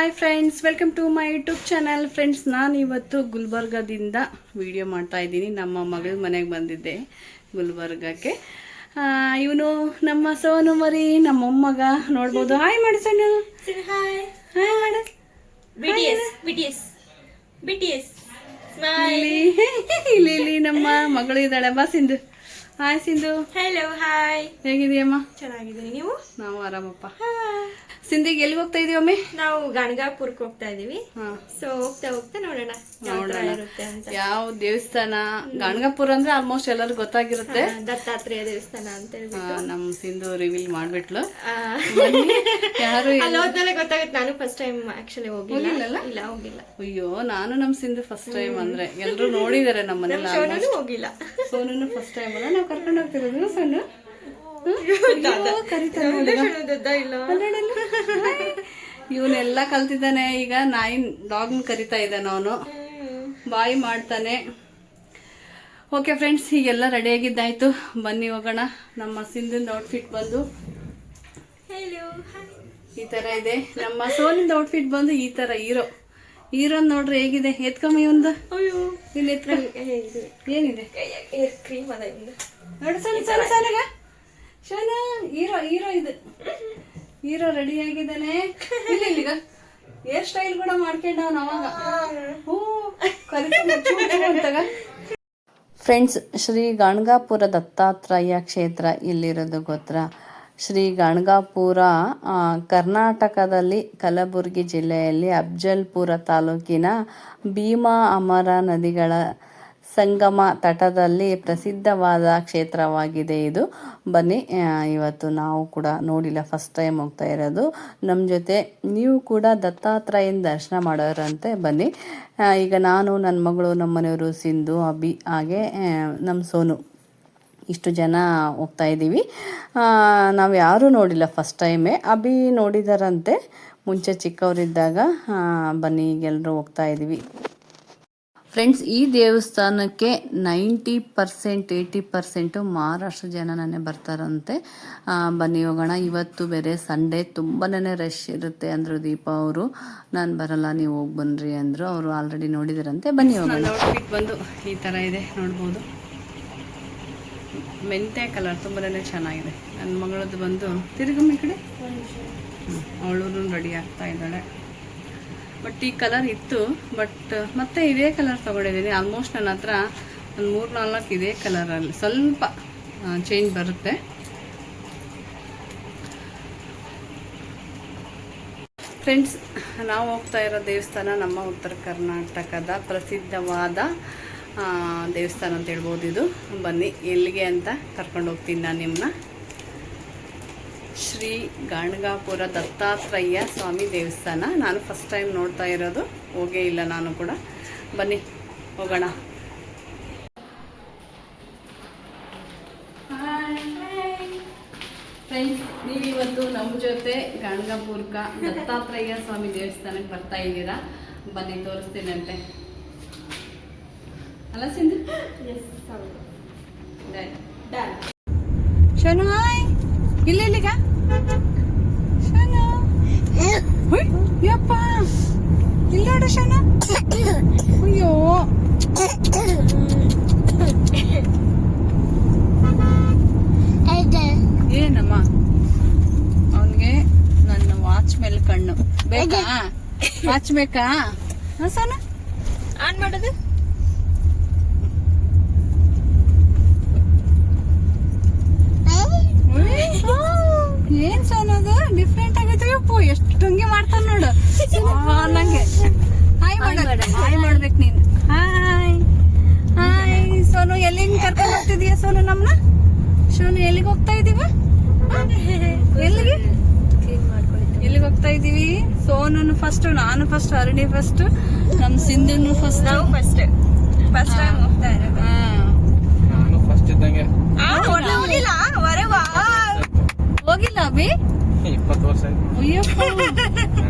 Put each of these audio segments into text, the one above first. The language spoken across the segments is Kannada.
Hi friends, welcome to my YouTube channel. Friends, ನಾನು ಇವತ್ತು ಗುಲ್ಬರ್ಗದಿಂದ ವಿಡಿಯೋ ಮಾಡ್ತಾ ಇದ್ದೀನಿ. ನಮ್ಮ ಮಗಳ ಮನೆಗೆ ಬಂದಿದ್ದೆ ಗುಲ್ಬರ್ಗಕ್ಕೆ. ಇವನು ನಮ್ಮ ಸೋನು ಮರಿ, ನಮ್ಮ ಮೊಮ್ಮಗ ನೋಡ್ಬೋದು. ಹಾಯ್ ಮಾಡಿ ಸಣ್ಣ, ಹಾಯ್ ಹಾಯ್ ಮಾಡು. ಇಲ್ಲಿ ನಮ್ಮ ಮಗಳು ಇದ್ದಾಳೆ. ಬಾ Sindhu. Hi Sindhu. Hello, hi. ಹೇಗಿದೆಯಮ್ಮ? ಚೆನ್ನಾಗಿದ್ದೀನಿ, ನೀವು? ನಾವು ಆರಾಮಪ್ಪ. ಸಿಂಧಿಗೆ ಎಲ್ಲಿಗೆ ಹೋಗ್ತಾ ಇದೀವಮ್ಮೆ? ನಾವು ಗಾಣಗಾಪುರಕ್ಕೆ ಹೋಗ್ತಾ ಇದೀವಿ. ಸೊ ಹೋಗ್ತಾ ಹೋಗ್ತಾ ನೋಡೋಣ ಇರುತ್ತೆ ಅಂತ. ಯಾವ ದೇವಸ್ಥಾನ? ಗಾಣಗಾಪುರ ಅಂದ್ರೆ ಆಲ್ಮೋಸ್ಟ್ ಎಲ್ಲರೂ ಗೊತ್ತಾಗಿರುತ್ತೆ. ದತ್ತಾತ್ರೇಯ ದೇವಸ್ಥಾನ ಅಂತ ಹೇಳ್ಬಿಟ್ಟು ನಮ್ ಸಿಂಧು ರಿವೀಲ್ ಮಾಡ್ಬಿಟ್ಲು. ಯಾರು ಹೋದ್ಮೇಲೆ ಗೊತ್ತಾಗುತ್ತೆ. ನಾನು ಫಸ್ಟ್ ಟೈಮ್ ಆಕ್ಚುಲಿ ಹೋಗಿಲ್ಲ. ಇಲ್ಲ, ಹೋಗಿಲ್ಲ. ಅಯ್ಯೋ, ನಾನು ನಮ್ ಸಿಂಧು ಫಸ್ಟ್ ಟೈಮ್. ಅಂದ್ರೆ ಎಲ್ರು ನೋಡಿದಾರೆ ನಮ್ಮ ಮನೇಲಿ. ಹೋಗಿಲ್ಲ. ಸೋನು ಫಸ್ಟ್ ಟೈಮ್ ಅಲ್ಲ, ನಾವು ಕರ್ಕೊಂಡು ಹೋಗ್ತಿರೋದು. ಸಣ್ಣ ಇವನೆಲ್ಲ ಕಲ್ತಿದ್ದಾನೆ. ಈಗ ಡಾಗ್ನ ಕರಿತಾ ಇದ್ದಾನೆ ಅವನು. ಬಾಯಿ ಮಾಡ್ತಾನೆ. ಓಕೆ ಫ್ರೆಂಡ್ಸ್, ಈಗೆಲ್ಲ ರೆಡಿ ಆಗಿದ್ದಾಯ್ತು. ಬನ್ನಿ ಹೋಗೋಣ. ನಮ್ಮ ಸಿಂಧಿಂದ ಔಟ್ಫಿಟ್ ಬಂದು ಈ ತರ ಇದೆ. ನಮ್ಮ ಸೋನಿಂದ ಔಟ್ಫಿಟ್ ಬಂದು ಈ ತರ ಹೀರೋ ನೋಡ್ರಿ ಹೇಗಿದೆ. ಎತ್ಕಮ್ಮ ಇವಂದು. ಏನಿದೆ ನೋಡಿ ಸಣ್ಣ ಶೋನ. ಹೀರೋ ಇದು. ಹೀರೋ ರೆಡಿ ಆಗಿದ್ದಾನೆ. ಈಗ ಹೇರ್ ಸ್ಟೈಲ್ ಕೂಡ ಮಾಡ್ಕೊಂಡವನ ಅವಾಗ. ಫ್ರೆಂಡ್ಸ್, ಶ್ರೀ ಗಾಣಗಾಪುರ ದತ್ತಾತ್ರೇಯ ಕ್ಷೇತ್ರ ಎಲ್ಲಿರೋದು ಗೊತ್ತಾ? ಶ್ರೀ ಗಾಣಗಾಪುರ ಕರ್ನಾಟಕದಲ್ಲಿ ಕಲಬುರಗಿ ಜಿಲ್ಲೆಯಲ್ಲಿ ಅಫ್ಜಲ್ಪುರ ತಾಲೂಕಿನ ಭೀಮಾ ಅಮರ ನದಿಗಳ ಸಂಗಮ ತಟದಲ್ಲಿ ಪ್ರಸಿದ್ಧವಾದ ಕ್ಷೇತ್ರವಾಗಿದೆ ಇದು. ಬನ್ನಿ, ಇವತ್ತು ನಾವು ಕೂಡ ನೋಡಿಲ್ಲ, ಫಸ್ಟ್ ಟೈಮ್ ಹೋಗ್ತಾ ಇರೋದು. ನಮ್ಮ ಜೊತೆ ನೀವು ಕೂಡ ದತ್ತಾತ್ರೇಯನ ದರ್ಶನ ಮಾಡೋರಂತೆ. ಬನ್ನಿ. ಈಗ ನಾನು, ನನ್ನ ಮಗಳು, ನಮ್ಮ ಮನೆಯವರು ಸಿಂಧು, ಅಭಿ, ಹಾಗೆ ನಮ್ಮ ಸೋನು, ಇಷ್ಟು ಜನ ಹೋಗ್ತಾ ಇದ್ದೀವಿ. ನಾವು ಯಾರೂ ನೋಡಿಲ್ಲ, ಫಸ್ಟ್ ಟೈಮೇ. ಅಭಿ ನೋಡಿದಾರಂತೆ ಮುಂಚೆ ಚಿಕ್ಕವರಿದ್ದಾಗ. ಬನ್ನಿ, ಈಗೆಲ್ಲರೂ ಹೋಗ್ತಾ ಇದ್ದೀವಿ. ಫ್ರೆಂಡ್ಸ್, ಈ ದೇವಸ್ಥಾನಕ್ಕೆ 90% 80% ಮಹಾರಾಷ್ಟ್ರ ಜನನೇ ಬರ್ತಾರಂತೆ. ಬನ್ನಿ ಹೋಗೋಣ. ಇವತ್ತು ಬೇರೆ ಸಂಡೇ, ತುಂಬಾ ರಶ್ ಇರುತ್ತೆ ಅಂದರು ದೀಪಾ ಅವರು. ನಾನು ಬರಲ್ಲ, ನೀವು ಹೋಗಿ ಬನ್ನಿರಿ ಅಂದರು. ಅವರು ಆಲ್ರೆಡಿ ನೋಡಿದಾರಂತೆ. ಬನ್ನಿ ಹೋಗೋಣ. ಔಟ್ಫಿಟ್ ಬಂದು ಈ ಥರ ಇದೆ, ನೋಡ್ಬೋದು. ಮೆಂತೆ ಕಲರ್ ತುಂಬಾ ಚೆನ್ನಾಗಿದೆ. ನನ್ನ ಮಗಳದ್ದು ಬಂದು ತಿರುಗಮ್ಮ ಈ ಕಡೆ. ಅವಳು ರೆಡಿ ಆಗ್ತಾ ಇದ್ದಾಳೆ. ಬಟ್ ಈ ಕಲರ್ ಇತ್ತು, ಬಟ್ ಮತ್ತೆ ಇದೇ ಕಲರ್ ತಗೊಂಡಿದ್ದೀನಿ. ಆಲ್ಮೋಸ್ಟ್ ನನ್ನ ಹತ್ರ ಒಂದು 3-4 ಇದೇ ಕಲರಲ್ಲಿ. ಸ್ವಲ್ಪ ಚೇಂಜ್ ಬರುತ್ತೆ. ಫ್ರೆಂಡ್ಸ್, ನಾವು ಹೋಗ್ತಾ ಇರೋ ದೇವಸ್ಥಾನ ನಮ್ಮ ಉತ್ತರ ಕರ್ನಾಟಕದ ಪ್ರಸಿದ್ಧವಾದ ದೇವಸ್ಥಾನ ಅಂತ ಹೇಳ್ಬೋದು ಇದು. ಬನ್ನಿ, ಎಲ್ಲಿಗೆ ಅಂತ ಕರ್ಕೊಂಡು ಹೋಗ್ತೀನಿ ನಾನು ನಿಮ್ಮನ್ನ. ಶ್ರೀ ಗಾಣಗಾಪುರ ದತ್ತಾತ್ರೇಯ ಸ್ವಾಮಿ ದೇವಸ್ಥಾನ. ನಾನು ಫಸ್ಟ್ ಟೈಮ್ ನೋಡ್ತಾ ಇರೋದು, ಹೋಗೇ ಇಲ್ಲ ನಾನು ಕೂಡ. ಬನ್ನಿ ಹೋಗೋಣ. ಫ್ರೆಂಡ್ಸ್, ನೀವಿವತ್ತು ನಮ್ಮ ಜೊತೆ ಗಾಣಗಾಪುರಕ ದತ್ತಾತ್ರೇಯ ಸ್ವಾಮಿ ದೇವಸ್ಥಾನಕ್ಕೆ ಬರ್ತಾ ಇದ್ದೀರಾ. ಬನ್ನಿ, ತೋರಿಸ್ತೀನಂತೆ. ಅಲ್ಲ ಸಿಂಧು? ಶನು, ಹಾಯ್. ಇಲ್ಲಿಗ ಶನು. ಯಪ್ಪ, ಇಲ್ಲೋಡ ಶನು. ಅಯ್ಯೋ, ಏನಮ್ಮ ಅವನಿಗೆ ನನ್ನ ವಾಚ್ ಮೇಲೆ ಕಣ್ಣು ಬೇಕಾ? ವಾಚ್ ಬೇಕಾ? ಸನ ಆನ್ ಮಾಡೋದು. ಏನ್ ಸೋನದು ಡಿಫ್ರೆಂಟ್ ಆಗೈತೆ. ಅಪ್ಪು ಎಷ್ಟು ಹಂಗೆ ಮಾಡ್ತಾನ ನೋಡು. ನಂಗೆ ಹಾಯ್ ಮಾಡ್ಬೇಕು ನೀನು. ಹಾಯ್ ಸೋನು. ಎಲ್ಲಿಗೆ ಕರ್ಕೊಂಡು ಹೋಗ್ತಿದೀಯ ಸೋನು ನಮ್ನ? ಸೋನು, ಎಲ್ಲಿಗೆ ಹೋಗ್ತಾ ಇದೀವ? ಎಲ್ಲಿಗೆ ಹೋಗ್ತಾ ಇದೀವಿ? ಸೋನು ಫಸ್ಟ್, ನಾನು ಫಸ್ಟ್, ಅರುಣಿ ಫಸ್ಟ್, ನಮ್ ಸಿಂಧುನು ಫಸ್ಟ್. ನಾವು ಫಸ್ಟ್ ಟೈಮ್ ಹೋಗ್ತಾ ಇರೋದು. ಹೋಗಿಲ್ಲ ಅಭಿ? 20 ವರ್ಷ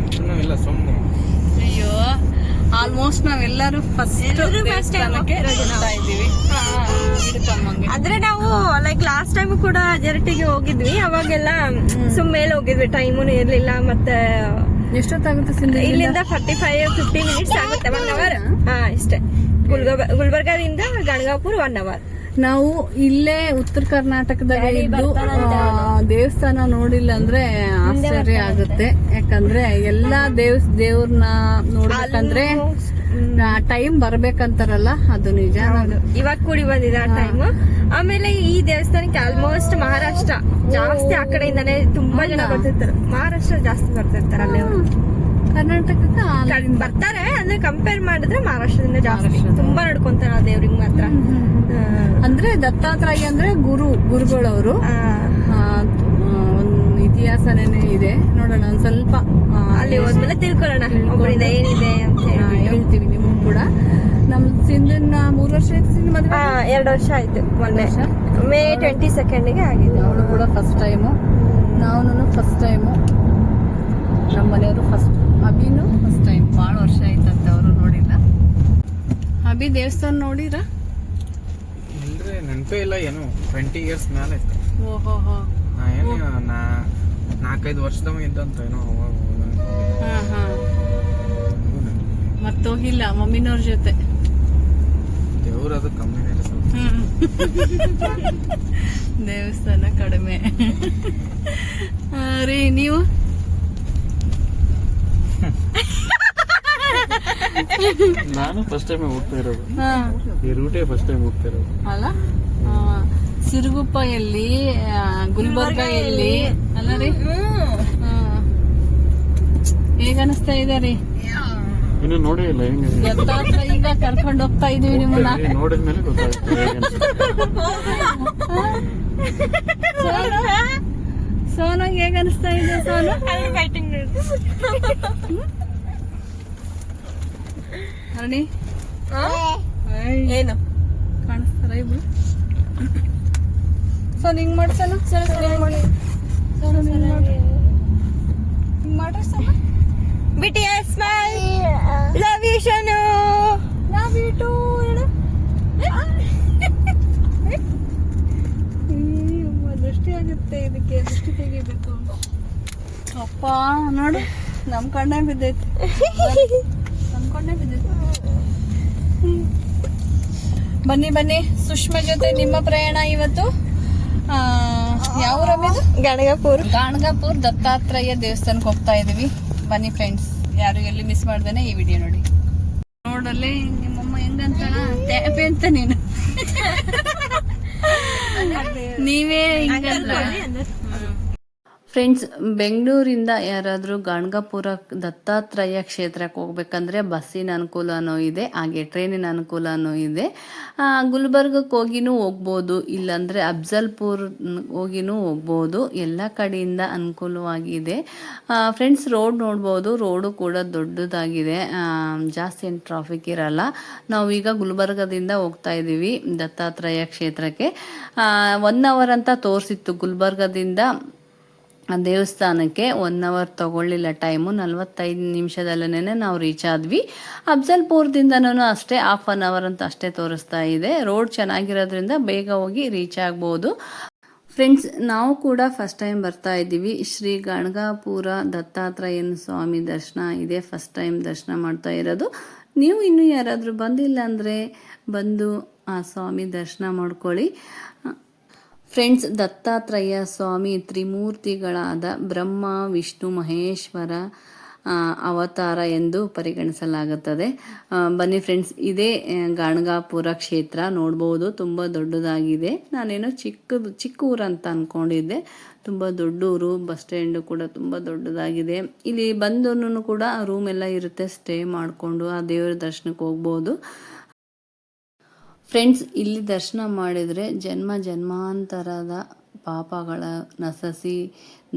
ಅಯ್ಯೋ, ಆಲ್ಮೋಸ್ಟ್ ನಾವೆಲ್ಲರೂ ಫಸ್ಟ್ ದೇವಸ್ಥಾನಕ್ಕೆ ಹೋಗ್ತಾ ಇದೀವಿ. ಅಂದ್ರೆ ನಾವು ಲೈಕ್ ಲಾಸ್ಟ್ ಟೈಮ್ ಕೂಡ ಜರಟಿಗೆ ಹೋಗಿದ್ವಿ. ಅವಾಗೆಲ್ಲ ಸುಮ್ ಮೇಲೆ ಹೋಗಿದ್ವಿ, ಟೈಮೂ ಇರ್ಲಿಲ್ಲ. ಮತ್ತೆ ಎಷ್ಟೊತ್ತಾಗುತ್ತೆ ಸಿಂಧು ಇಲ್ಲಿಂದ 45-50 ಮಿನಿಟ್ಸ್ ಆಗುತ್ತೆ, 1 ಅವರ್. ಹಾ ಇಷ್ಟೇ. ಗುಲ್ಬರ್ಗಾದಿಂದ ಗಣಗಾಪುರ 1 ಅವರ್. ನಾವು ಇಲ್ಲೇ ಉತ್ತರ ಕರ್ನಾಟಕದಾಗ ಇದ್ದು ದೇವಸ್ಥಾನ ನೋಡಿಲ್ಲ ಅಂದ್ರೆ ಆಶ್ಚರ್ಯ ಆಗುತ್ತೆ. ಯಾಕಂದ್ರೆ ಎಲ್ಲಾ ದೇವ್ರನ್ನ ನೋಡ್ಬೇಕಂದ್ರೆ ಟೈಮ್ ಬರ್ಬೇಕಂತಾರಲ್ಲ, ಅದು ನಿಜ. ಇವಾಗ ಕೂಡಿ ಬಂದಿದೆ ಆ ಟೈಮ್. ಆಮೇಲೆ ಈ ದೇವಸ್ಥಾನಕ್ಕೆ ಆಲ್ಮೋಸ್ಟ್ ಮಹಾರಾಷ್ಟ್ರ ಜಾಸ್ತಿ ಆ ಕಡೆಯಿಂದಾನೆ ತುಂಬಾ ಜನ ಬರ್ತಿರ್ತಾರೆ. ಮಹಾರಾಷ್ಟ್ರ ಜಾಸ್ತಿ ಬರ್ತಿರ್ತಾರೆ ಅಲ್ಲೇ. ಕರ್ನಾಟಕಕ್ಕೆ ಬರ್ತಾರೆ ಅಂದ್ರೆ ಕಂಪೇರ್ ಮಾಡಿದ್ರೆ ಮಹಾರಾಷ್ಟ್ರದಿಂದ ಜಾಸ್ತಿ ತುಂಬಾ ನಡ್ಕೊಂತಾರ ಆ ದೇವ್ರಿಗೆ ಮಾತ್ರ. ಅಂದ್ರೆ ದತ್ತಾತ್ರೇಯ ಅಂದ್ರೆ ಗುರುಗಳವರು. ಒಂದು ಇತಿಹಾಸನೇ ಇದೆ, ನೋಡೋಣ ಒಂದ್ ಸ್ವಲ್ಪ ಅಲ್ಲಿ ಹೋದ್ಮೇಲೆ ತಿಳ್ಕೊಳ್ಳೋಣ ಒಬ್ಬರಿಂದ ಏನಿದೆ ಅಂತ ಹೇಳ್ತೀವಿ ನಿಮ್ಗೂ ಕೂಡ. ನಮ್ ಸಿಂಧುನ 3 ವರ್ಷ ಆಯ್ತು ಸಿಂಧು ಮದುವೆ. 2 ವರ್ಷ ಆಯ್ತು. ಮೊನ್ನೆ ಮೇ 22ಗೆ ಆಗಿದೆ. ಅವಳು ಕೂಡ ಫಸ್ಟ್ ಟೈಮು, ನಾವು ಫಸ್ಟ್ ಟೈಮು, ನಮ್ಮ ಮನೆಯವರು ಫಸ್ಟ್, ಅಭಿನೂ ಫಸ್ಟ್ ಟೈಮ್. ಭಾಳ ವರ್ಷ ಆಯ್ತಂತೆ ಅವರು ನೋಡಿಲ್ಲ. ಅಭಿ ದೇವಸ್ಥಾನ ನೋಡಿರ? ಇಲ್ರಿ, ನೆನಪೇ ಇಲ್ಲ. ಏನು 20 ಇಯರ್ಸ್ ಮೇಲೆ. ಓಹೋ, ಏನು 4-5 ವರ್ಷದವ ಇದ್ದಂತ ಏನೋ. ಮತ್ತೋಗಿಲ್ಲ ಮಮ್ಮಿನವ್ರ ಜೊತೆ. ದೇವ್ರ ಅದು ಕಮ್ಮಿನೇ ಇದೆ ಸ್ವಲ್ಪ. ದೇವಸ್ಥಾನ ಕಡಿಮೆ ರೀ. ನೀವು ನಾನು ಫಸ್ಟ್ ಟೈಮ್ ಹೋಗ್ತಾ ಇರೋದು, ಈ ರೂಟೇ ಫಸ್ಟ್ ಟೈಮ್ ಹೋಗ್ತಾ ಇರೋದು. ಅಲ್ಲ, ಸಿರುಗುಪ್ಪ ಎಲ್ಲಿ, ಗುಲ್ಬರ್ಗ ಎಲ್ಲಿ ಅಲ್ಲ ರೀ? ಹೇಗ ಅನಿಸ್ತಾ ಇದೆ ರೀ? ಇನ್ನು ನೋಡೇ ಇಲ್ಲ. ಹೆಂಗೆ ದತ್ತಾತ್ರೇಯ ಈಗ ಕರ್ಕೊಂಡು ಹೋಗ್ತಾ ಇದೀವಿ ನಿಮ್ಮನ್ನ. ನೋಡಿದ್ಮೇಲೆ ಗೊತ್ತಾಗುತ್ತೆ. ಸೋನಾಗ ಹೇಗ ಅನಿಸ್ತಾ ಇದೆ ಸೋನು? ಅರಣಿ ಏನು ಕಾಣಿಸ್ತಾರ ಇಬ್ರು? ಸೋನ್ ಹಿಂಗ್ ಮಾಡ್ಸೋಣ, ಹಿಂಗ್ ಮಾಡ್ರಿ ಸಮ. BTS smile, love you Shanu, love you too. ದೃಷ್ಟಿ ಆಗುತ್ತೆ, ಇದಕ್ಕೆ ದೃಷ್ಟಿ ತೆಗಿಬೇಕು. ಅಪ್ಪ ನೋಡು, ನಮ್ ಕಣ್ಣೇ ಬಿದ್ದೈತಿ, ನಮ್ ಕಣ್ಣೇ ಬಿದ್ದೈತಿ. ಬನ್ನಿ ಸುಷ್ಮಾ ಜೊತೆ ನಿಮ್ಮ ಪ್ರಯಾಣ ಇವತ್ತು. ಯಾವ ಊರಮ್ಮಿದು? ಗಾಣಗಾಪುರ ದತ್ತಾತ್ರೇಯ ದೇವಸ್ಥಾನಕ್ಕೆ ಹೋಗ್ತಾ ಇದೀವಿ. ಬನ್ನಿ ಫ್ರೆಂಡ್ಸ್, ಯಾರು ಎಲ್ಲಿ ಮಿಸ್ ಮಾಡ್ದೇನೆ ಈ ವಿಡಿಯೋ ನೋಡಿ. ನೋಡಲ್ಲಿ ನಿಮ್ಮಮ್ಮ ಹೆಂಗಂತಾಳ ಟ್ಯಾಪೆ ಅಂತ ನೀನು. ನೀವೇ ಹಿಂಗಲ್ಲ ಫ್ರೆಂಡ್ಸ್. ಬೆಂಗಳೂರಿಂದ ಯಾರಾದರೂ ಗಾಣಗಾಪುರ ದತ್ತಾತ್ರೇಯ ಕ್ಷೇತ್ರಕ್ಕೆ ಹೋಗ್ಬೇಕಂದ್ರೆ ಬಸ್ಸಿನ ಅನುಕೂಲನೂ ಇದೆ, ಹಾಗೆ ಟ್ರೈನಿನ ಅನುಕೂಲನೂ ಇದೆ. ಗುಲ್ಬರ್ಗಕ್ಕೆ ಹೋಗಿನೂ ಹೋಗ್ಬೋದು, ಇಲ್ಲಾಂದರೆ ಅಫ್ಜಲ್ಪುರ್ ಹೋಗಿನೂ ಹೋಗ್ಬೋದು. ಎಲ್ಲ ಕಡೆಯಿಂದ ಅನುಕೂಲವಾಗಿದೆ ಫ್ರೆಂಡ್ಸ್. ರೋಡ್ ನೋಡ್ಬೋದು, ರೋಡು ಕೂಡ ದೊಡ್ಡದಾಗಿದೆ, ಜಾಸ್ತಿ ಏನು ಟ್ರಾಫಿಕ್ ಇರಲ್ಲ. ನಾವೀಗ ಗುಲ್ಬರ್ಗದಿಂದ ಹೋಗ್ತಾ ಇದ್ದೀವಿ ದತ್ತಾತ್ರೇಯ ಕ್ಷೇತ್ರಕ್ಕೆ. 1 ಅವರ್ ಅಂತ ತೋರಿಸಿತ್ತು ಗುಲ್ಬರ್ಗದಿಂದ ದೇವಸ್ಥಾನಕ್ಕೆ. 1 ಅವರ್ ತಗೊಳ್ಳಿಲ್ಲ ಟೈಮು, 45 ನಿಮಿಷದಲ್ಲೇ ನಾವು ರೀಚ್ ಆದ್ವಿ. ಅಫ್ಜಲ್ಪುರದಿಂದನೂ ಅಷ್ಟೇ 1/2 ಅವರ್ ಅಂತ ಅಷ್ಟೇ ತೋರಿಸ್ತಾ ಇದೆ. ರೋಡ್ ಚೆನ್ನಾಗಿರೋದ್ರಿಂದ ಬೇಗ ಹೋಗಿ ರೀಚ್ ಆಗ್ಬೋದು ಫ್ರೆಂಡ್ಸ್. ನಾವು ಕೂಡ ಫಸ್ಟ್ ಟೈಮ್ ಬರ್ತಾ ಇದ್ದೀವಿ. ಶ್ರೀ ಗಣಗಾಪುರ ದತ್ತಾತ್ರೇಯನ ಸ್ವಾಮಿ ದರ್ಶನ ಇದೆ, ಫಸ್ಟ್ ಟೈಮ್ ದರ್ಶನ ಮಾಡ್ತಾ ಇರೋದು. ನೀವು ಇನ್ನೂ ಯಾರಾದರೂ ಬಂದಿಲ್ಲ ಅಂದರೆ ಬಂದು ಆ ಸ್ವಾಮಿ ದರ್ಶನ ಮಾಡ್ಕೊಳ್ಳಿ ಫ್ರೆಂಡ್ಸ್. ದತ್ತಾತ್ರೇಯ ಸ್ವಾಮಿ ತ್ರಿಮೂರ್ತಿಗಳಾದ ಬ್ರಹ್ಮ ವಿಷ್ಣು ಮಹೇಶ್ವರ ಅವತಾರ ಎಂದು ಪರಿಗಣಿಸಲಾಗುತ್ತದೆ. ಬನ್ನಿ ಫ್ರೆಂಡ್ಸ್, ಇದೇ ಗಾಣಗಾಪುರ ಕ್ಷೇತ್ರ ನೋಡ್ಬೋದು, ತುಂಬ ದೊಡ್ಡದಾಗಿದೆ. ನಾನೇನೋ ಚಿಕ್ಕ ಊರು ಅಂತ ಅಂದ್ಕೊಂಡಿದ್ದೆ, ತುಂಬ ದೊಡ್ಡ ಊರು. ಬಸ್ ಸ್ಟ್ಯಾಂಡು ಕೂಡ ತುಂಬ ದೊಡ್ಡದಾಗಿದೆ. ಇಲ್ಲಿ ಬಂದು ಕೂಡ ರೂಮ್ ಎಲ್ಲ ಇರುತ್ತೆ, ಸ್ಟೇ ಮಾಡಿಕೊಂಡು ಆ ದೇವರ ದರ್ಶನಕ್ಕೆ ಹೋಗ್ಬೋದು ಫ್ರೆಂಡ್ಸ್. ಇಲ್ಲಿ ದರ್ಶನ ಮಾಡಿದರೆ ಜನ್ಮಾಂತರದ ಪಾಪಗಳ ನಶಿಸಿ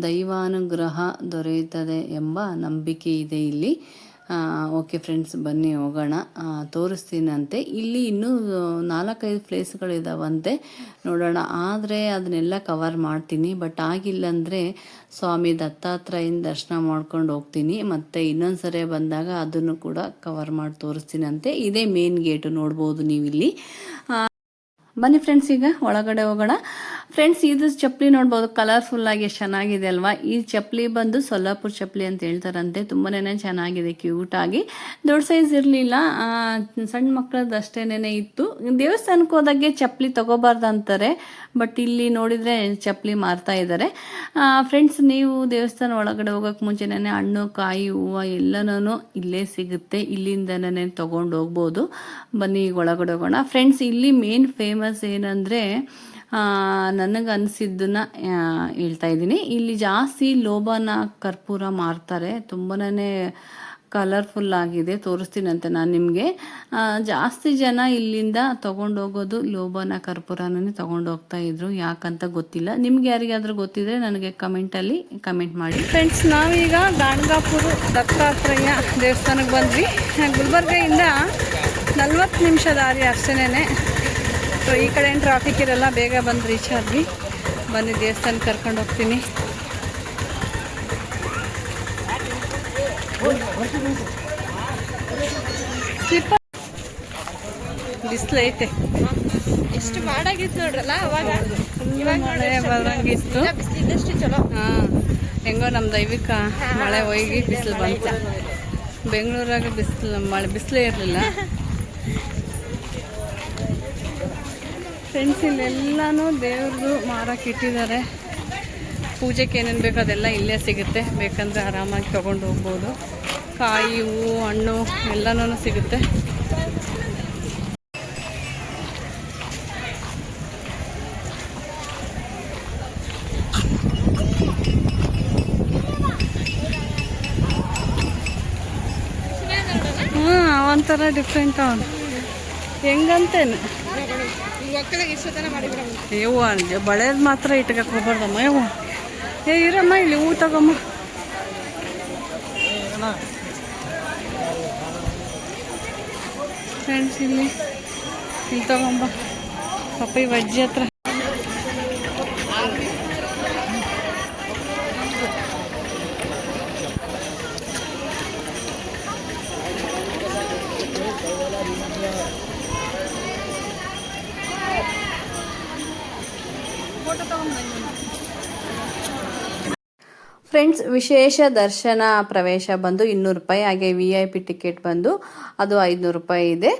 ದೈವಾನುಗ್ರಹ ದೊರೆಯುತ್ತದೆ ಎಂಬ ನಂಬಿಕೆ ಇದೆ ಇಲ್ಲಿ. ಓಕೆ ಫ್ರೆಂಡ್ಸ್, ಬನ್ನಿ ಹೋಗೋಣ, ತೋರಿಸ್ತೀನಂತೆ. ಇಲ್ಲಿ ಇನ್ನೂ 4-5 ಪ್ಲೇಸ್ಗಳಿದಾವಂತೆ, ನೋಡೋಣ. ಆದರೆ ಅದನ್ನೆಲ್ಲ ಕವರ್ ಮಾಡ್ತೀನಿ, ಬಟ್ ಆಗಿಲ್ಲ ಅಂದರೆ ಸ್ವಾಮಿ ದತ್ತಾತ್ರೇಯನ ದರ್ಶನ ಮಾಡ್ಕೊಂಡು ಹೋಗ್ತೀನಿ. ಮತ್ತು ಇನ್ನೊಂದ್ಸರಿ ಬಂದಾಗ ಅದನ್ನು ಕೂಡ ಕವರ್ ಮಾಡಿ ತೋರಿಸ್ತೀನಂತೆ. ಇದೇ ಮೇನ್ ಗೇಟು ನೋಡ್ಬೋದು ನೀವಿಲ್ಲಿ. ಬನ್ನಿ ಫ್ರೆಂಡ್ಸ್, ಈಗ ಒಳಗಡೆ ಹೋಗೋಣ. ಫ್ರೆಂಡ್ಸ್, ಇದು ಚಪ್ಪಲಿ ನೋಡ್ಬೋದು, ಕಲರ್ಫುಲ್ ಆಗಿ ಎಷ್ಟು ಚೆನ್ನಾಗಿದೆ ಅಲ್ವಾ. ಈ ಚಪ್ಪಲಿ ಬಂದು ಸೊಲ್ಲಾಪುರ್ ಚಪ್ಪಲಿ ಅಂತ ಹೇಳ್ತಾರಂತೆ. ತುಂಬಾನೇ ಚೆನ್ನಾಗಿದೆ, ಕ್ಯೂಟ್ ಆಗಿ. ದೊಡ್ಡ ಸೈಜ್ ಇರಲಿಲ್ಲ, ಸಣ್ಣ ಮಕ್ಕಳದ್ದು ಅಷ್ಟೇನೆ ಇತ್ತು. ದೇವಸ್ಥಾನಕ್ಕೆ ಹೋದಾಗೆ ಚಪ್ಪಲಿ ತಗೋಬಾರ್ದು ಅಂತಾರೆ, ಬಟ್ ಇಲ್ಲಿ ನೋಡಿದ್ರೆ ಚಪ್ಪಲಿ ಮಾರ್ತಾ ಇದ್ದಾರೆ. ಫ್ರೆಂಡ್ಸ್, ನೀವು ದೇವಸ್ಥಾನ ಒಳಗಡೆ ಹೋಗೋಕೆ ಮುಂಚೆನೇ ಹಣ್ಣು, ಕಾಯಿ, ಹೂವು ಎಲ್ಲನೂ ಇಲ್ಲೇ ಸಿಗುತ್ತೆ. ಇಲ್ಲಿಂದನೇ ತಗೊಂಡು ಹೋಗ್ಬೋದು. ಬನ್ನಿ ಈಗ ಒಳಗಡೆ ಹೋಗೋಣ. ಫ್ರೆಂಡ್ಸ್, ಇಲ್ಲಿ ಮೇನ್ ಫೇಮಸ್ ಏನಂದರೆ, ನನಗೆ ಅನಿಸಿದ್ದನ್ನ ಹೇಳ್ತಾ ಇದ್ದೀನಿ. ಇಲ್ಲಿ ಜಾಸ್ತಿ ಲೋಬಾನ ಕರ್ಪೂರ ಮಾರ್ತಾರೆ. ತುಂಬನೇ ಕಲರ್ಫುಲ್ ಆಗಿದೆ, ತೋರಿಸ್ತೀನಂತೆ ನಾನು ನಿಮಗೆ. ಜಾಸ್ತಿ ಜನ ಇಲ್ಲಿಂದ ತೊಗೊಂಡೋಗೋದು ಲೋಬಾನ ಕರ್ಪೂರನೇ ತೊಗೊಂಡೋಗ್ತಾ ಇದ್ರು. ಯಾಕಂತ ಗೊತ್ತಿಲ್ಲ. ನಿಮ್ಗೆ ಯಾರಿಗಾದ್ರೂ ಗೊತ್ತಿದ್ರೆ ನನಗೆ ಕಮೆಂಟಲ್ಲಿ ಕಮೆಂಟ್ ಮಾಡಿ. ಫ್ರೆಂಡ್ಸ್, ನಾವೀಗ ಗಾಣಗಾಪುರ ದತ್ತಾತ್ರೇಯ ದೇವಸ್ಥಾನಕ್ಕೆ ಬಂದ್ವಿ. ಗುಲ್ಬರ್ಗದಿಂದ 40 ನಿಮಿಷ ದಾರಿ ಅಷ್ಟೇನೆ. ಸೊ ಈ ಕಡೆ ಏನು ಟ್ರಾಫಿಕ್ ಇರಲ್ಲ, ಬೇಗ ಬಂದು ರೀಚ್ ಆದ್ವಿ. ಬನ್ನಿ, ದೇವಸ್ಥಾನಕ್ಕೆ ಕರ್ಕೊಂಡು ಹೋಗ್ತೀನಿ. ಬಿಸಿಲೈತೆ, ಎಷ್ಟು ಮಾಡಾಗಿತ್ತು ನೋಡ್ರಲ್ಲ ಅವಾಗ. ಇವಾಗ ಮಳೆ ಬರಂಗಿತ್ತು. ಬಿಸಿಲಿದ್ದಷ್ಟು ಚಲೋ. ಹೆಂಗೋ ನಮ್ಮ ದೈವಿಕ ಮಳೆ ಹೋಗಿ ಬಿಸಿಲು ಬಂತು. ಬೆಂಗಳೂರಾಗ ಬಿಸಿಲೇ ಇರಲಿಲ್ಲ. ಫ್ರೆಂಡ್ಸ್, ಇಲ್ಲೆಲ್ಲನೂ ದೇವ್ರದ್ದು ಮಾರಕ್ಕೆ ಇಟ್ಟಿದ್ದಾರೆ. ಪೂಜೆಗೆ ಏನೇನು ಬೇಕೋ ಅದೆಲ್ಲ ಇಲ್ಲೇ ಸಿಗುತ್ತೆ. ಬೇಕಂದರೆ ಆರಾಮಾಗಿ ತೊಗೊಂಡು ಹೋಗ್ಬೋದು. ಕಾಯಿ, ಹೂವು, ಹಣ್ಣು ಎಲ್ಲನೂ ಸಿಗುತ್ತೆ. ಒಂಥರ ಡಿಫ್ರೆಂಟ್ ಅವನು, ಹೆಂಗಂತೇನು. ಯವ್ವ, ಬಳೆದು ಮಾತ್ರ ಇಟ್ಕಕ್ಕೆ ಹೋಗ್ಬಾರ್ದಮ್ಮ. ಯವ್ವ, ಇರಮ್ಮ, ಇಲ್ಲಿ ಹೂ ತಗೊಮ್ಮ. ಫ್ರೆಂಡ್ಸ್, ಇಲ್ಲಿ ತಗೊಂಬ ಪಾಪ ಈ ಅಜ್ಜಿ ಹತ್ರ. ಫ್ರೆಂಡ್ಸ್, ವಿಶೇಷ ದರ್ಶನ ಪ್ರವೇಶ ಬಂದು 200 ರೂಪಾಯಿ. ಹಾಗೆ VIP ಟಿಕೆಟ್ ಬಂದು ಅದು 500 ರೂಪಾಯಿ ಇದೆ.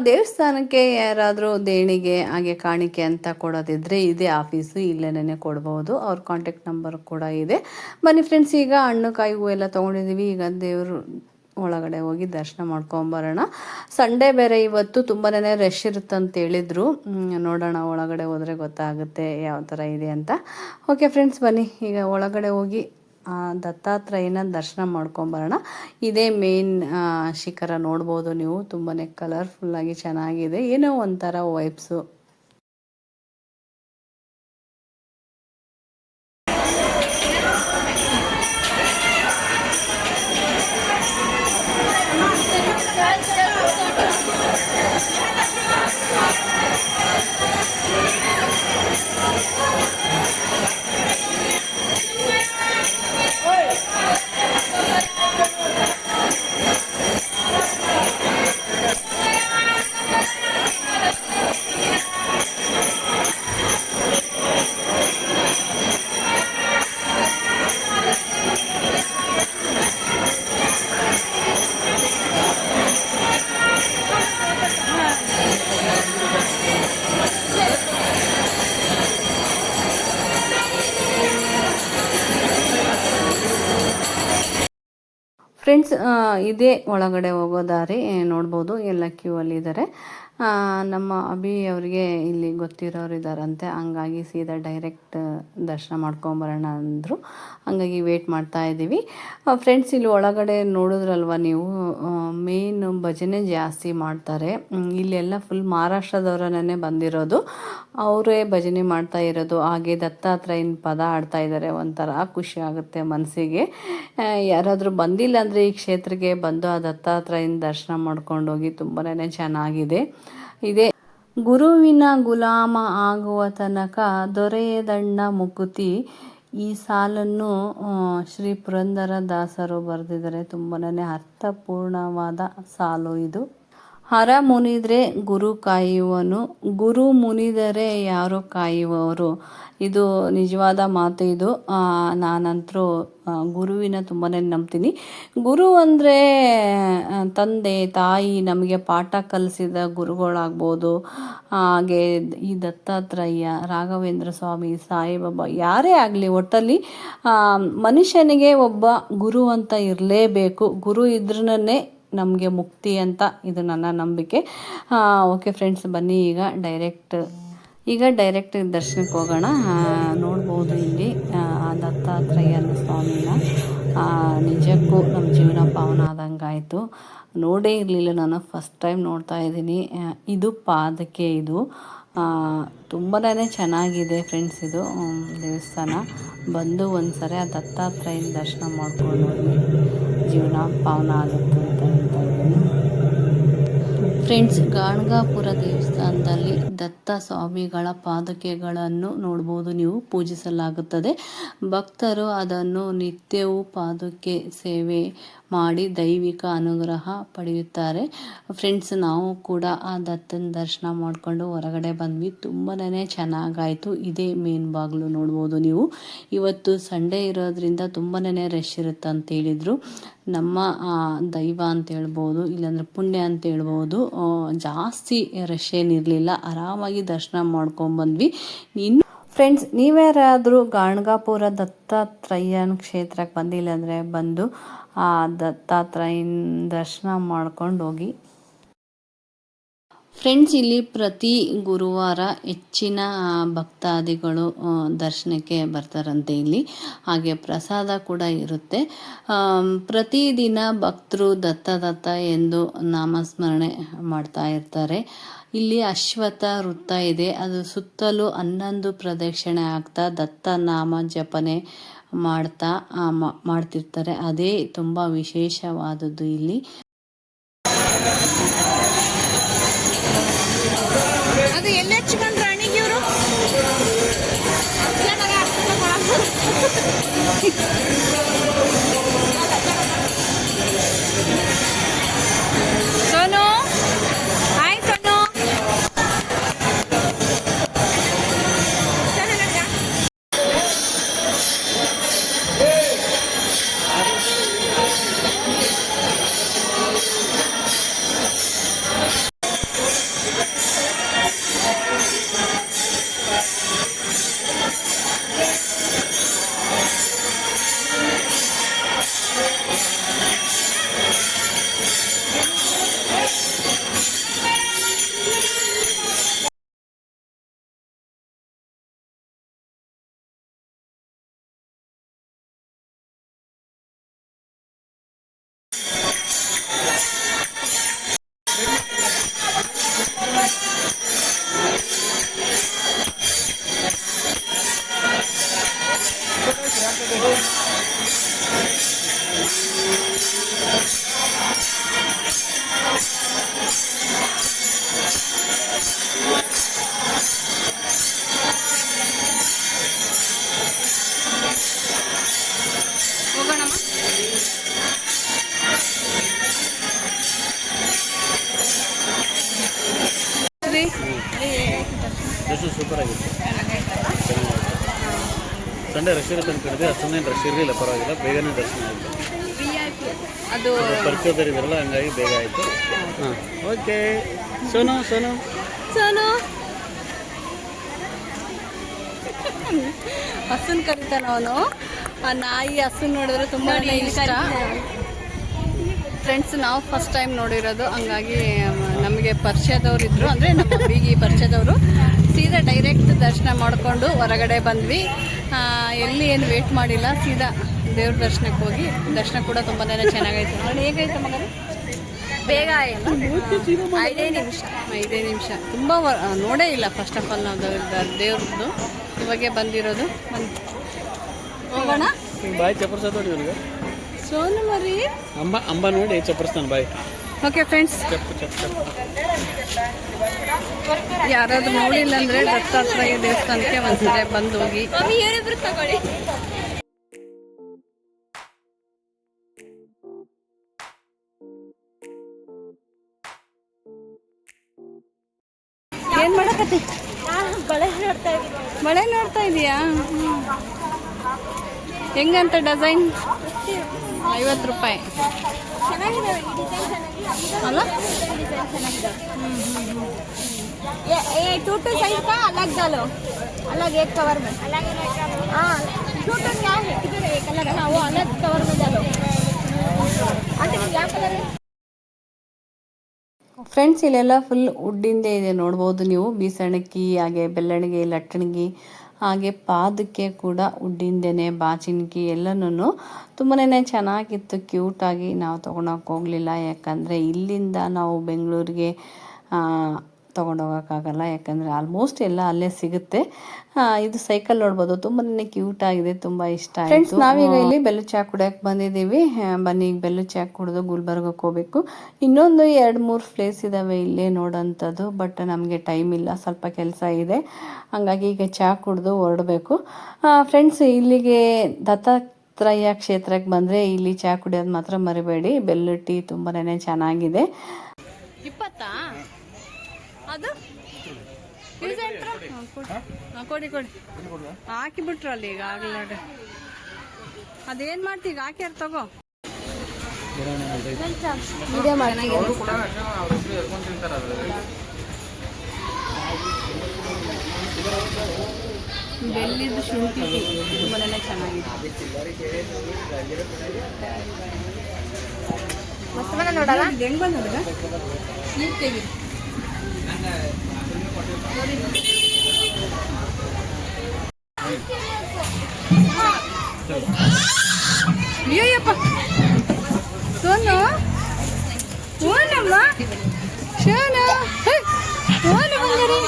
ದೇವಸ್ಥಾನಕ್ಕೆ ಯಾರಾದರೂ ದೇಣಿಗೆ ಹಾಗೆ ಕಾಣಿಕೆ ಅಂತ ಕೊಡೋದಿದ್ರೆ ಇದೇ ಆಫೀಸು, ಇಲ್ಲೇನೇ ಕೊಡ್ಬೋದು. ಅವ್ರ ಕಾಂಟ್ಯಾಕ್ಟ್ ನಂಬರ್ ಕೂಡ ಇದೆ. ಬನ್ನಿ ಫ್ರೆಂಡ್ಸ್, ಈಗ ಹಣ್ಣು, ಕಾಯಿ, ಹೂವು ಎಲ್ಲ ತೊಗೊಂಡಿದ್ದೀವಿ. ಈಗ ದೇವರು ಒಳಗಡೆ ಹೋಗಿ ದರ್ಶನ ಮಾಡ್ಕೊಂಬರೋಣ. ಸಂಡೇ ಬೇರೆ ಇವತ್ತು, ತುಂಬಾನೇ ರಶ್ ಇರುತ್ತಂತ ಹೇಳಿದ್ರು. ನೋಡೋಣ, ಒಳಗಡೆ ಹೋದರೆ ಗೊತ್ತಾಗುತ್ತೆ ಯಾವ ಥರ ಇದೆ ಅಂತ. ಓಕೆ ಫ್ರೆಂಡ್ಸ್, ಬನ್ನಿ ಈಗ ಒಳಗಡೆ ಹೋಗಿ ದತ್ತಾತ್ರೇಯನ ದರ್ಶನ ಮಾಡ್ಕೊಂಬರೋಣ. ಇದೇ ಮೇನ್ ಶಿಖರ ನೋಡ್ಬೋದು ನೀವು. ತುಂಬಾ ಕಲರ್ಫುಲ್ಲಾಗಿ ಚೆನ್ನಾಗಿದೆ, ಏನೋ ಒಂಥರ ವೈಬ್ಸು. ಫ್ರೆಂಡ್ಸ್, ಇದೇ ಒಳಗಡೆ ಹೋಗೋ ದಾರಿ ನೋಡ್ಬೋದು. ಎಲ್ಲ ಕ್ಯೂ ಅಲ್ಲಿದ್ದಾರೆ. ನಮ್ಮ ಅಭಿ ಅವರಿಗೆ ಇಲ್ಲಿ ಗೊತ್ತಿರೋರು ಇದ್ದಾರಂತೆ, ಹಂಗಾಗಿ ಸೀದಾ ಡೈರೆಕ್ಟ್ ದರ್ಶನ ಮಾಡ್ಕೊಂಬರೋಣ ಅಂದರು. ಹಂಗಾಗಿ ವೇಟ್ ಮಾಡ್ತಾ ಇದ್ದೀವಿ. ಫ್ರೆಂಡ್ಸ್, ಇಲ್ಲಿ ಒಳಗಡೆ ನೋಡಿದ್ರಲ್ವ ನೀವು, ಮೇನ್ ಭಜನೆ ಜಾಸ್ತಿ ಮಾಡ್ತಾರೆ. ಇಲ್ಲೆಲ್ಲ ಫುಲ್ ಮಹಾರಾಷ್ಟ್ರದವರನ್ನೇ ಬಂದಿರೋದು, ಅವರೇ ಭಜನೆ ಮಾಡ್ತಾ ಇರೋದು. ಹಾಗೆ ದತ್ತಾತ್ರೇಯನ ಪದ ಆಡ್ತಾ ಇದ್ದಾರೆ. ಒಂಥರ ಖುಷಿ ಆಗುತ್ತೆ ಮನಸ್ಸಿಗೆ. ಯಾರಾದರೂ ಬಂದಿಲ್ಲ ಅಂದರೆ ಈ ಕ್ಷೇತ್ರಕ್ಕೆ ಬಂದು ಆ ದತ್ತಾತ್ರೇಯನ ದರ್ಶನ ಮಾಡ್ಕೊಂಡೋಗಿ. ತುಂಬಾ ಚೆನ್ನಾಗಿದೆ. ಇದೇ ಗುರುವಿನ ಗುಲಾಮ ಆಗುವ ತನಕ ದೊರೆಯದಣ್ಣ ಮುಕುತಿ. ಈ ಸಾಲನ್ನು ಶ್ರೀ ಪುರಂದರ ದಾಸರು ಬರೆದಿದ್ದಾರೆ. ತುಂಬಾ ಅರ್ಥಪೂರ್ಣವಾದ ಸಾಲು ಇದು. ಹರ ಮುನಿದ್ರೆ ಗುರು ಕಾಯುವನು, ಗುರು ಮುನಿದರೆ ಯಾರು ಕಾಯುವವರು. ಇದು ನಿಜವಾದ ಮಾತು. ಇದು ನಾನಂತರೂ ಗುರುವಿನ ತುಂಬಾ ನಂಬ್ತೀನಿ. ಗುರು ಅಂದರೆ ತಂದೆ ತಾಯಿ ನಮಗೆ ಪಾಠ ಕಲಿಸಿದ ಗುರುಗಳಾಗ್ಬೋದು. ಹಾಗೆ ಈ ದತ್ತಾತ್ರೇಯ, ರಾಘವೇಂದ್ರ ಸ್ವಾಮಿ, ಸಾಯಿಬಾಬಾ, ಯಾರೇ ಆಗಲಿ ಒಟ್ಟಲ್ಲಿ ಮನುಷ್ಯನಿಗೆ ಒಬ್ಬ ಗುರು ಅಂತ ಇರಲೇಬೇಕು. ಗುರು ಇದ್ರೇ ನಮಗೆ ಮುಕ್ತಿ ಅಂತ ಇದು ನನ್ನ ನಂಬಿಕೆ. ಓಕೆ ಫ್ರೆಂಡ್ಸ್, ಬನ್ನಿ ಈಗ ಡೈರೆಕ್ಟ್ ದರ್ಶನಕ್ಕೆ ಹೋಗೋಣ. ನೋಡ್ಬೋದು ಇಲ್ಲಿ ದತ್ತಾತ್ರೇಯನ ಸ್ವಾಮಿನ. ನಿಜಕ್ಕೂ ನಮ್ಮ ಜೀವನ ಪಾವನ ಆದಂಗೆ ಆಯಿತು. ನೋಡೇ ಇರಲಿಲ್ಲ ನಾನು, ಫಸ್ಟ್ ಟೈಮ್ ನೋಡ್ತಾ ಇದ್ದೀನಿ. ಇದು ಪಾದಕ್ಕೆ ಇದು ತುಂಬಾ ಚೆನ್ನಾಗಿದೆ ಫ್ರೆಂಡ್ಸ್. ಇದು ದೇವಸ್ಥಾನ ಬಂದು ಒಂದ್ಸರಿ ಆ ದತ್ತಾತ್ರೇಯನ ದರ್ಶನ ಮಾಡ್ಕೊಂಡು ಹೋಗಿ ಜೀವನ ಪಾವನ ಆಗುತ್ತೆ ಅಂತ ಹೇಳ್ತಾ ಇದ್ದೀನಿ ಫ್ರೆಂಡ್ಸ್. ಗಾಣಗಾಪುರ ದೇವಸ್ಥಾನದಲ್ಲಿ ದತ್ತ ಸ್ವಾಮಿಗಳ ಪಾದುಕೆಗಳನ್ನು ನೋಡ್ಬೋದು ನೀವು. ಪೂಜಿಸಲಾಗುತ್ತದೆ. ಭಕ್ತರು ಅದನ್ನು ನಿತ್ಯವೂ ಪಾದುಕೆ ಸೇವೆ ಮಾಡಿ ದೈವಿಕ ಅನುಗ್ರಹ ಪಡೆಯುತ್ತಾರೆ ಫ್ರೆಂಡ್ಸ್. ನಾವು ಕೂಡ ಆ ದತ್ತನ ದರ್ಶನ ಮಾಡಿಕೊಂಡು ಹೊರಗಡೆ ಬಂದ್ವಿ. ತುಂಬಾ ಚೆನ್ನಾಗಾಯಿತು. ಇದೇ ಮೇನ್ ಬಾಗಿಲು ನೋಡ್ಬೋದು ನೀವು. ಇವತ್ತು ಸಂಡೇ ಇರೋದ್ರಿಂದ ತುಂಬಾ ರಶ್ ಇರುತ್ತೆ ಅಂತ ಹೇಳಿದರು. ನಮ್ಮ ದೈವ ಅಂತ ಹೇಳ್ಬೋದು, ಇಲ್ಲಾಂದರೆ ಪುಣ್ಯ ಅಂತ ಹೇಳ್ಬೋದು. ಜಾಸ್ತಿ ರಶ್ ಏನಿರಲಿಲ್ಲ, ಆರಾಮಾಗಿ ದರ್ಶನ ಮಾಡ್ಕೊಂಡ್ಬಂದ್ವಿ. ಇನ್ನು ಫ್ರೆಂಡ್ಸ್, ನೀವ್ಯಾರಾದರೂ ಗಾಣಗಾಪುರ ದತ್ತಾತ್ರೇಯನ ಕ್ಷೇತ್ರಕ್ಕೆ ಬಂದಿಲ್ಲ ಅಂದರೆ ಬಂದು ಆ ದತ್ತಾತ್ರೇಯನ ದರ್ಶನ ಮಾಡ್ಕೊಂಡು ಹೋಗಿ ಫ್ರೆಂಡ್ಸ್. ಇಲ್ಲಿ ಪ್ರತಿ ಗುರುವಾರ ಹೆಚ್ಚಿನ ಭಕ್ತಾದಿಗಳು ದರ್ಶನಕ್ಕೆ ಬರ್ತಾರಂತೆ ಇಲ್ಲಿ. ಹಾಗೆ ಪ್ರಸಾದ ಕೂಡ ಇರುತ್ತೆ. ಪ್ರತಿದಿನ ಭಕ್ತರು ದತ್ತ ಎಂದು ನಾಮಸ್ಮರಣೆ ಮಾಡ್ತಾ ಇರ್ತಾರೆ. ಇಲ್ಲಿ ಅಶ್ವತ್ಥ ವೃತ್ತ ಇದೆ, ಅದು ಸುತ್ತಲೂ 11 ಪ್ರದಕ್ಷಿಣೆ ಆಗ್ತಾ ದತ್ತ ನಾಮ ಜಪನೆ ಮಾಡ್ತಿರ್ತಾರೆ. ಅದೇ ತುಂಬ ವಿಶೇಷವಾದದ್ದು ಇಲ್ಲಿ. ಅದು ಎಲ್ಲ ಹಚ್ಕೊಂಡ್ರ ಅಣಿಗೆ ಇವರು ಸೋನು. ಹಾಯ್ ಸೋನು. ದರ್ಶನ ಸೂಪರ್ ಆಗಿತ್ತು. ಸಂಡೇ ರಶ್ ಇರುತ್ತೆ ಅಂತ ಹೇಳಿದ್ರೆ ಅಷ್ಟೊಂದೇನು ರಶ್ ಇರಲಿಲ್ಲ, ಪರವಾಗಿಲ್ಲ, ಬೇಗನೆ ದರ್ಶನ ಆಯಿತು. ಅದು ಪರಿಚಯದಲ್ಲಿದ್ದಾರಲ್ಲ, ಹಂಗಾಗಿ ಬೇಗ ಆಯಿತು. ಹಾಂ, ಓಕೆ. ಸೋನು ಸೋನು ಸೋನು ಹಸುನ್ ಕರೀತಾನ ಅವನು. ಆ ನಾಯಿ ಹಸುನ್ ನೋಡಿದ್ರೆ ತುಂಬಾ ಇಷ್ಟ ಫ್ರೆಂಡ್ಸ್. ನಾವು ಫಸ್ಟ್ ಟೈಮ್ ನೋಡಿರೋದು, ಹಂಗಾಗಿ ನಮಗೆ ಪರಿಚಯದವ್ರು ಇದ್ರು, ಅಂದರೆ ನಮ್ಮ ಬೀಗಿ ಪರಿಚಯದವರು. ಸೀದಾ ಡೈರೆಕ್ಟ್ ದರ್ಶನ ಮಾಡಿಕೊಂಡು ಹೊರಗಡೆ ಬಂದ್ವಿ. ಎಲ್ಲಿ ಏನು ವೇಟ್ ಮಾಡಿಲ್ಲ, ಸೀದಾ ದೇವ್ರ ದರ್ಶನಕ್ಕೆ ಹೋಗಿ. ದರ್ಶನ ಕೂಡ ತುಂಬಾ ಚೆನ್ನಾಗೈತೆ. ನೋಡಿ ಹೇಗೈತೆ ಮಗನ, ಬೇಗ ಆಯಿತು. 5 ನಿಮಿಷ ತುಂಬ ನೋಡೇ ಇಲ್ಲ. ಫಸ್ಟ್ ಆಫ್ ಆಲ್ ನಾವು ದೇವ್ರದ್ದು ಇವಾಗೆ ಬಂದಿರೋದು. ಹೋಗೋಣ. ಬಾಯ್ ಚಪ್ಪರ್ಸ ನೋಡಿ ನನಗೆ ಸೋನು ಮರಿ ಅಂಬ ನೋಡಿ ಚಪ್ಪರ್ಸ್ತಾನೆ ಬಾಯ್. ಓಕೆ ಫ್ರೆಂಡ್ಸ್, ಯಾರಾದ್ರೂ ನೋಡಿಲ್ಲ ಅಂದರೆ ದತ್ತಾತ್ರೇಯ ದೇವಸ್ಥಾನಕ್ಕೆ ಒಂದ್ಸರಿ ಬಂದು ಹೋಗಿ. ಮಾಡಕತ್ತಿ? ಬಳೆ ನೋಡ್ತಾ ಇದ್ದೀನಿ. ಬಳೆ ನೋಡ್ತಾ ಇದೀಯಾ? ಹೆಂಗಂತ ಡಿಸೈನ್? 50 ರೂಪಾಯಿ ಚೆನ್ನಾಗಿದೆ ಈ ಡಿಸೈನ್, ಚೆನ್ನಾಗಿದೆ ಅಲ್ಲ? ಡಿಸೈನ್ ಚೆನ್ನಾಗಿದೆ. ये 2 साइज का अलग डालो, अलग एक कवर में, अलग हाँ 2 क्या है किधर है कलर? हाँ वो अलग कवर में डालो. आंटी क्या कलर है? ಫ್ರೆಂಡ್ಸ್ ಇಲ್ಲೆಲ್ಲ ಫುಲ್ ವುಡ್ಡಿಂದೇ ಇದೆ ನೋಡ್ಬೋದು ನೀವು. ಬೀಸಣಕಿ, ಹಾಗೆ ಬೆಲ್ಲಣಿಗೆ, ಲಟ್ಟಣಿಗೆ, ಹಾಗೆ ಪಾದಕ್ಕೆ ಕೂಡ ವುಡ್ಡಿಂದೇನೆ, ಬಾಚಿನ್ಕಿ ಎಲ್ಲನೂ ತುಂಬನೇ ಚೆನ್ನಾಗಿತ್ತು. ಕ್ಯೂಟಾಗಿ ನಾವು ತೊಗೊಳಕ್ಕೆ ಹೋಗಲಿಲ್ಲ, ಯಾಕಂದರೆ ಇಲ್ಲಿಂದ ನಾವು ಬೆಂಗಳೂರಿಗೆ ತೊಗೊಂಡೋಗೋಕ್ಕಾಗಲ್ಲ, ಯಾಕಂದರೆ ಆಲ್ಮೋಸ್ಟ್ ಎಲ್ಲ ಅಲ್ಲೇ ಸಿಗುತ್ತೆ. ಇದು ಸೈಕಲ್ ನೋಡ್ಬೋದು, ತುಂಬನೇ ಕ್ಯೂಟ್ ಆಗಿದೆ, ತುಂಬ ಇಷ್ಟ ಆಯಿತು. ಫ್ರೆಂಡ್ಸ್ ನಾವೀಗ ಇಲ್ಲಿ ಬೆಲ್ಲು ಚಾ ಕುಡಿಯೋಕೆ ಬಂದಿದ್ದೀವಿ. ಬನ್ನಿ ಈಗ ಬೆಲ್ಲು ಚಾ ಕುಡಿದು ಗುಲ್ಬರ್ಗಕ್ಕೆ ಹೋಗಬೇಕು. ಇನ್ನೊಂದು 2-3 ಪ್ಲೇಸ್ ಇದ್ದಾವೆ ಇಲ್ಲೇ ನೋಡೋಂಥದ್ದು, ಬಟ್ ನಮಗೆ ಟೈಮ್ ಇಲ್ಲ, ಸ್ವಲ್ಪ ಕೆಲಸ ಇದೆ. ಹಾಗಾಗಿ ಈಗ ಚಾ ಕುಡಿದು ಹೊರಡಬೇಕು. ಫ್ರೆಂಡ್ಸ್ ಇಲ್ಲಿಗೆ ದತ್ತಾತ್ರೇಯ ಕ್ಷೇತ್ರಕ್ಕೆ ಬಂದರೆ ಇಲ್ಲಿ ಚಾ ಕುಡಿಯೋದು ಮಾತ್ರ ಮರಿಬೇಡಿ. ಬೆಲ್ಲು ಟೀ ತುಂಬನೇ ಚೆನ್ನಾಗಿದೆ. 20 ಅದು ಕೊಡಿ ಹಾಕಿಬಿಟ್ರಲ್ಲಿ ಈಗ ಆಗ್ಲಾಡ. ಅದೇನು ಮಾಡ್ತೀವಿ ಈಗ ಹಾಕ್ಯಾರ ತಗೋ. ಬೆಲ್ಲಿದ್ದು ಶುಂಠಿ ಟೀ ತುಂಬನೇ ಚೆನ್ನಾಗಿದೆ. ಹೆಂಗ್ ಬಂದದ ನೀರು ತೆಗಿ. ಅಯ್ಯಪ್ಪ ಸೋನು ಓನಮ್ಮ ಶೋನು ಓನು ಬಂದರಿ.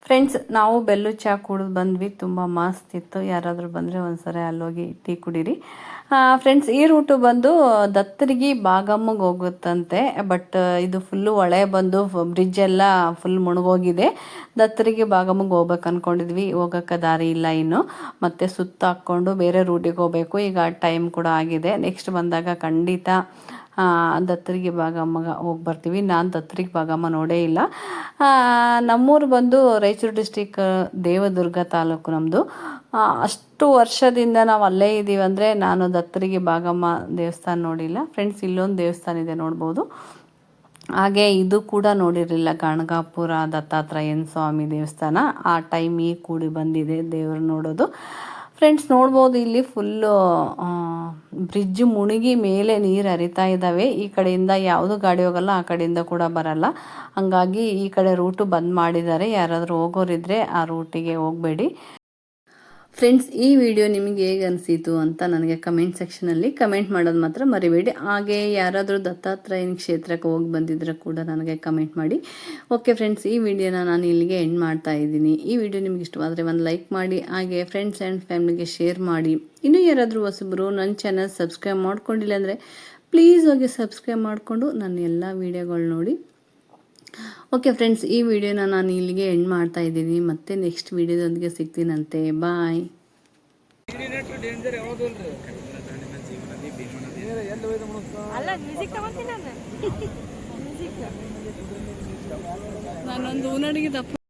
ಫ್ರೆಂಡ್ಸ್ ನಾವು ಬೆಲ್ಲು ಚಾ ಕುಡಿದು ಬಂದ್ವಿ, ತುಂಬ ಮಸ್ತ್ ಇತ್ತು. ಯಾರಾದರೂ ಬಂದರೆ ಒಂದ್ಸರಿ ಅಲ್ಲೋಗಿ ಟೀ ಕುಡೀರಿ. ಫ್ರೆಂಡ್ಸ್ ಈ ರೂಟು ಬಂದು ದತ್ತರಿಗೆ ಬಾಗಮ್ಮಗೆ ಹೋಗುತ್ತಂತೆ, ಬಟ್ ಇದು ಫುಲ್ಲು ಹೊಳೆ ಬಂದು ಬ್ರಿಡ್ಜ್ ಎಲ್ಲ ಫುಲ್ ಮುಳುಗೋಗಿದೆ. ದತ್ತರಿಗೆ ಬಾಗಮ್ಮಗೆ ಹೋಗ್ಬೇಕು ಅಂದ್ಕೊಂಡಿದ್ವಿ, ಹೋಗೋಕ್ಕೆ ದಾರಿ ಇಲ್ಲ ಇನ್ನು, ಮತ್ತೆ ಸುತ್ತ ಹಾಕ್ಕೊಂಡು ಬೇರೆ ರೂಟಿಗೆ ಹೋಗಬೇಕು. ಈಗ ಟೈಮ್ ಕೂಡ ಆಗಿದೆ. ನೆಕ್ಸ್ಟ್ ಬಂದಾಗ ಖಂಡಿತ ದತ್ತರಿಗೆ ಬಾಗಮ್ಮಗೆ ಹೋಗಿ ಬರ್ತೀವಿ. ನಾನು ದತ್ತರಿಗೆ ಬಾಗಮ್ಮ ನೋಡೇ ಇಲ್ಲ. ನಮ್ಮೂರು ಬಂದು ರಾಯಚೂರು ಡಿಸ್ಟಿಕ್ ದೇವದುರ್ಗ ತಾಲೂಕು ನಮ್ಮದು. ಅಷ್ಟು ವರ್ಷದಿಂದ ನಾವು ಅಲ್ಲೇ ಇದ್ದೀವಿ ಅಂದರೆ ನಾನು ದತ್ತರಿಗೆ ಬಾಗಮ್ಮ ದೇವಸ್ಥಾನ ನೋಡಿಲ್ಲ. ಫ್ರೆಂಡ್ಸ್ ಇಲ್ಲೊಂದು ದೇವಸ್ಥಾನ ಇದೆ ನೋಡ್ಬೋದು. ಹಾಗೆ ಇದು ಕೂಡ ನೋಡಿರಲಿಲ್ಲ, ಗಣಗಾಪುರ ದತ್ತಾತ್ರೇಯನ ಸ್ವಾಮಿ ದೇವಸ್ಥಾನ. ಆ ಟೈಮಿಗೆ ಕೂಡಿ ಬಂದಿದೆ ದೇವರು ನೋಡೋದು. ಫ್ರೆಂಡ್ಸ್ ನೋಡ್ಬೋದು ಇಲ್ಲಿ ಫುಲ್ಲು ಬ್ರಿಡ್ಜ್ ಮುಳುಗಿ ಮೇಲೆ ನೀರು ಹರಿತಾ ಇದ್ದಾವೆ. ಈ ಕಡೆಯಿಂದ ಯಾವುದು ಗಾಡಿ ಹೋಗಲ್ಲ, ಆ ಕಡೆಯಿಂದ ಕೂಡ ಬರಲ್ಲ. ಹಂಗಾಗಿ ಈ ಕಡೆ ರೂಟು ಬಂದ್ ಮಾಡಿದ್ದಾರೆ. ಯಾರಾದರೂ ಹೋಗೋರಿದ್ರೆ ಆ ರೂಟಿಗೆ ಹೋಗಬೇಡಿ. ಫ್ರೆಂಡ್ಸ್ ಈ ವಿಡಿಯೋ ನಿಮಗೆ ಹೇಗೆ ಅನಿಸಿತು ಅಂತ ನನಗೆ ಕಮೆಂಟ್ ಸೆಕ್ಷನಲ್ಲಿ ಕಮೆಂಟ್ ಮಾಡೋದು ಮಾತ್ರ ಮರಿಬೇಡಿ. ಹಾಗೆ ಯಾರಾದರೂ ದತ್ತಾತ್ರೇಯನ ಕ್ಷೇತ್ರಕ್ಕೆ ಹೋಗಿ ಬಂದಿದ್ರೆ ಕೂಡ ನನಗೆ ಕಮೆಂಟ್ ಮಾಡಿ. ಓಕೆ ಫ್ರೆಂಡ್ಸ್, ಈ ವಿಡಿಯೋನ ನಾನು ಇಲ್ಲಿಗೆ ಎಂಡ್ ಮಾಡ್ತಾ ಇದ್ದೀನಿ. ಈ ವಿಡಿಯೋ ನಿಮ್ಗೆ ಇಷ್ಟವಾದರೆ ಒಂದು ಲೈಕ್ ಮಾಡಿ, ಹಾಗೆ ಫ್ರೆಂಡ್ಸ್ ಆ್ಯಂಡ್ ಫ್ಯಾಮಿಲಿಗೆ ಶೇರ್ ಮಾಡಿ. ಇನ್ನೂ ಯಾರಾದರೂ ಹೊಸಬರು ನನ್ನ ಚಾನಲ್ ಸಬ್ಸ್ಕ್ರೈಬ್ ಮಾಡ್ಕೊಂಡಿಲ್ಲ ಅಂದರೆ ಪ್ಲೀಸ್ ಹೋಗಿ ಸಬ್ಸ್ಕ್ರೈಬ್ ಮಾಡಿಕೊಂಡು ನನ್ನ ಎಲ್ಲ ವೀಡಿಯೋಗಳು ನೋಡಿ. ಓಕೆ ಫ್ರೆಂಡ್ಸ್, ಈ ವಿಡಿಯೋನ ನಾನು ಇಲ್ಲಿಗೆ ಎಂಡ್ ಮಾಡ್ತಾ ಇದ್ದೀನಿ. ಮತ್ತೆ ನೆಕ್ಸ್ಟ್ ವಿಡಿಯೋದೊಂದಿಗೆ ಸಿಗ್ತೀನಂತೆ. ಬಾಯ್. ನಾನೊಂದು ಊನಡಿಗೆ ದಪ್ಪ